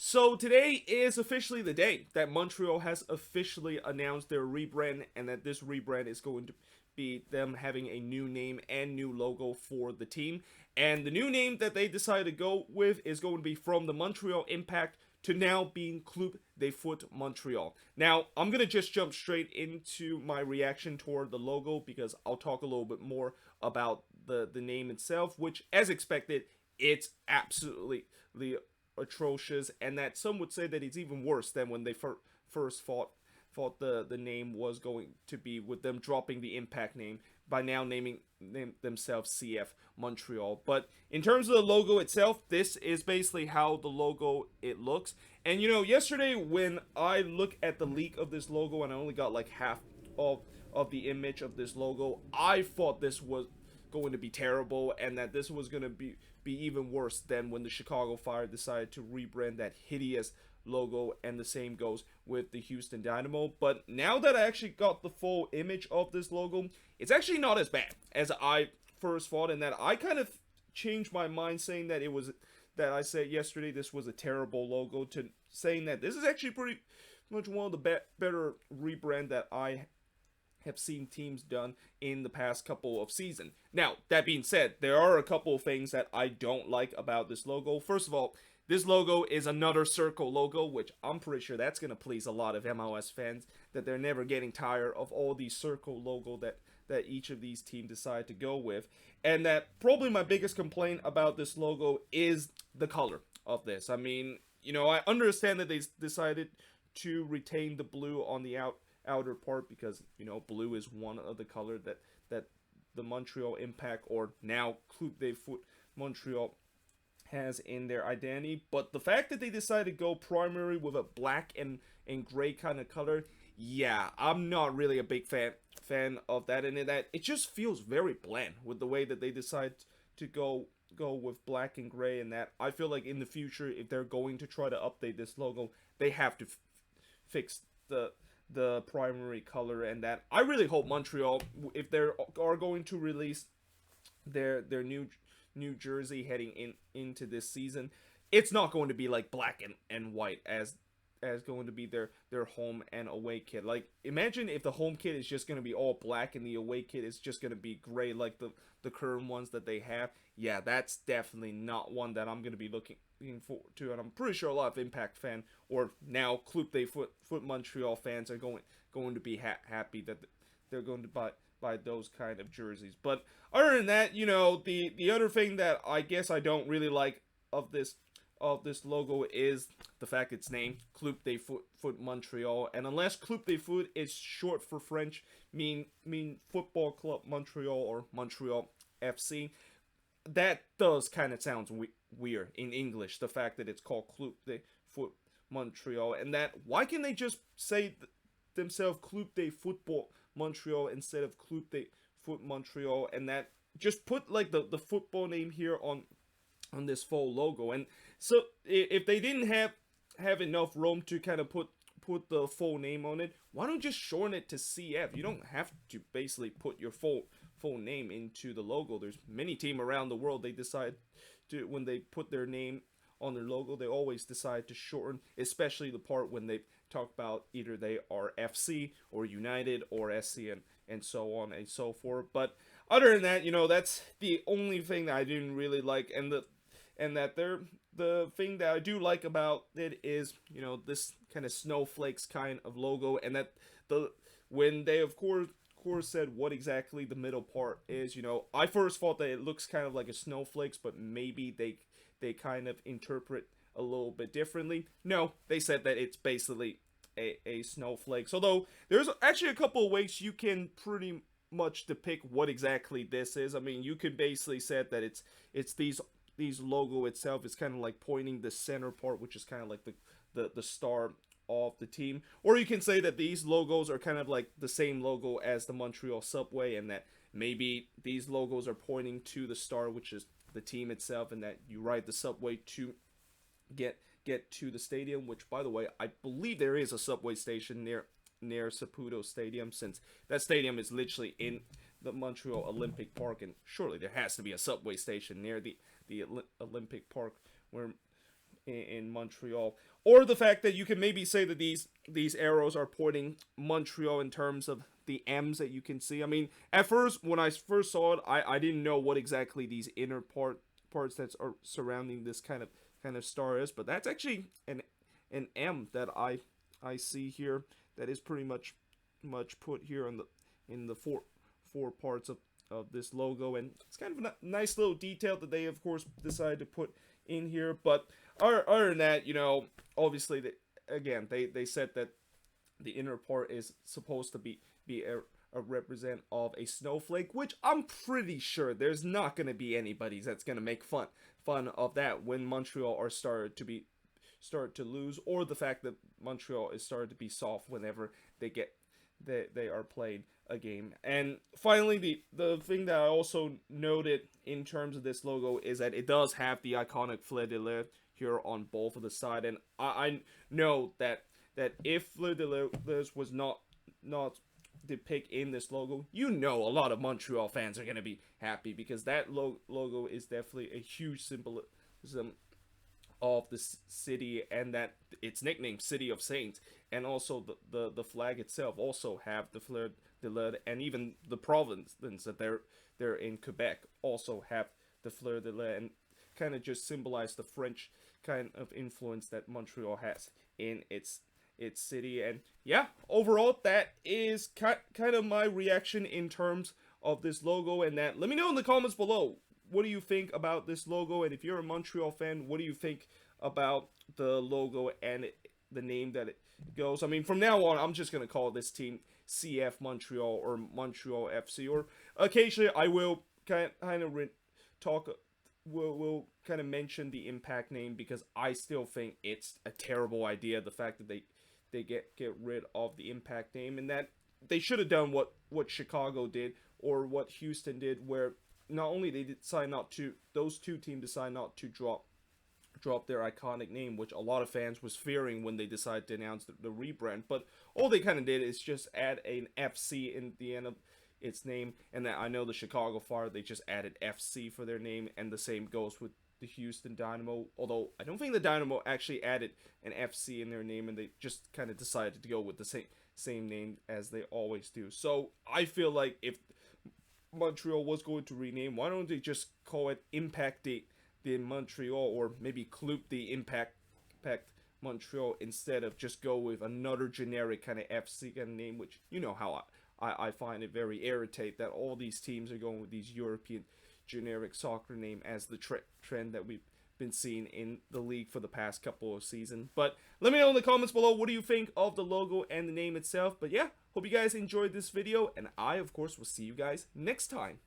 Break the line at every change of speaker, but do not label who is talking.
So today is officially the day that Montreal has officially announced their rebrand, and that this rebrand is going to be them having a new name and new logo for the team. And the new name that they decided to go with is going to be from the Montreal Impact to now being Club de Foot Montreal. Now, I'm going to just jump straight into my reaction toward the logo because I'll talk a little bit more about the name itself, which, as expected, it's absolutely atrocious, and that some would say that it's even worse than when they first thought the name was going to be, with them dropping the Impact name by now naming themselves CF Montreal. But in terms of the logo itself, this is basically how the logo it looks. And yesterday when I look at the leak of this logo and I only got like half of the image of this logo, I thought this was going to be terrible, and that this was going to be even worse than when the Chicago Fire decided to rebrand that hideous logo, and the same goes with the Houston Dynamo. But now that I actually got the full image of this logo, it's actually not as bad as I first thought, and that I kind of changed my mind, saying that I said yesterday this was a terrible logo, to saying that this is actually pretty much one of the better rebrand that I have seen teams done in the past couple of seasons. Now, that being said, there are a couple of things that I don't like about this logo. First of all, this logo is another circle logo, which I'm pretty sure that's going to please a lot of MLS fans, that they're never getting tired of all these circle logo that each of these teams decide to go with. And that probably my biggest complaint about this logo is the color of this. I mean, I understand that they decided to retain the blue on the outer part because blue is one of the color that the Montreal Impact, or now Club de Foot Montreal, has in their identity. But the fact that they decided to go primary with a black and gray kind of color, yeah, I'm not really a big fan of that, and that it just feels very bland with the way that they decide to go with black and gray. And that I feel like in the future, if they're going to try to update this logo, they have to fix the primary color. And that I really hope Montreal, if they are going to release their new jersey heading into this season, it's not going to be like black and white as going to be their home and away kit. Like, imagine if the home kit is just going to be all black and the away kit is just going to be gray like the current ones that they have. Yeah, that's definitely not one that I'm going to be looking forward to, and I'm pretty sure a lot of Impact fan, or now Club de Foot Montreal fans, are going to be happy that they're going to buy those kind of jerseys. But other than that, the other thing that I guess I don't really like of this logo is the fact it's named Club de Foot Montreal, and unless Club de Foot is short for French, mean Football Club Montreal or Montreal FC, that does kind of sound weird in English. The fact that it's called Club de Foot Montreal, and that why can they just say themselves Club de Football Montreal instead of Club de Foot Montreal, and that just put like the football name here on this full logo. And so if they didn't have enough room to kind of put the full name on it, why don't just shorten it to CF? You don't have to basically put your full name into the logo. There's many teams around the world, they decide to, when they put their name on their logo, they always decide to shorten, especially the part when they talk about either they are FC or United or SC and so on and so forth. But other than that, that's the only thing that I didn't really like. And the thing that I do like about it is, this kind of snowflakes kind of logo, and that when they of course said what exactly the middle part is, I first thought that it looks kind of like a snowflakes, but maybe they kind of interpret a little bit differently. No, they said that it's basically a snowflake. Although there's actually a couple of ways you can pretty much depict what exactly this is. I mean, you could basically say that it's these logo itself is kind of like pointing the center part, which is kind of like the star of the team. Or you can say that these logos are kind of like the same logo as the Montreal subway, and that maybe these logos are pointing to the star, which is the team itself, and that you ride the subway to get to the stadium, which, by the way, I believe there is a subway station near Saputo Stadium, since that stadium is literally in the Montreal Olympic Park, and surely there has to be a subway station near the Olympic Park where in Montreal, or the fact that you can maybe say that these arrows are pointing Montreal in terms of the M's that you can see. I mean, at first when I first saw it, I didn't know what exactly these inner parts that are surrounding this kind of star is, but that's actually an M that I see here that is pretty much put here in the four parts of this logo, and it's kind of a nice little detail that they of course decided to put in here. But other than that, obviously they said that the inner part is supposed to be a represent of a snowflake, which I'm pretty sure there's not going to be anybody that's going to make fun of that when Montreal are start to lose, or the fact that Montreal is started to be soft whenever they are played a game. And finally, the thing that I also noted in terms of this logo is that it does have the iconic fleur de lis here on both of the side, and I know that if fleur de lis was not depict in this logo, a lot of Montreal fans are going to be happy, because that logo is definitely a huge symbolism of the city, and that its nickname City of Saints, and also the flag itself also have the fleur de lis, and even the province that they're in, Quebec, also have the fleur de lis, and kind of just symbolize the French kind of influence that Montreal has in its city. And yeah, overall that is kind of my reaction in terms of this logo. And that, let me know in the comments below, what do you think about this logo? And if you're a Montreal fan, what do you think about the logo and the name that it goes? I mean, from now on, I'm just going to call this team CF Montreal or Montreal FC, or occasionally I will kind of talk, will kind of mention the Impact name, because I still think it's a terrible idea, the fact that they get rid of the Impact name, and that they should have done what Chicago did, or what Houston did, where not only they decide not to, those two teams decide not to drop their iconic name, which a lot of fans was fearing when they decided to announce the rebrand, but all they kind of did is just add an FC in the end of its name. And that, I know the Chicago Fire, they just added FC for their name, and the same goes with the Houston Dynamo, although I don't think the Dynamo actually added an FC in their name, and they just kind of decided to go with the same name as they always do. So I feel like if Montreal was going to rename, why don't they just call it Impact de Montreal, or maybe Club de Impact Montreal, instead of just go with another generic kind of FC kind of name, which how I find it very irritating that all these teams are going with these European generic soccer name as the trend that we've been seeing in the league for the past couple of seasons. But let me know in the comments below, what do you think of the logo and the name itself? But yeah, hope you guys enjoyed this video, and I of course will see you guys next time.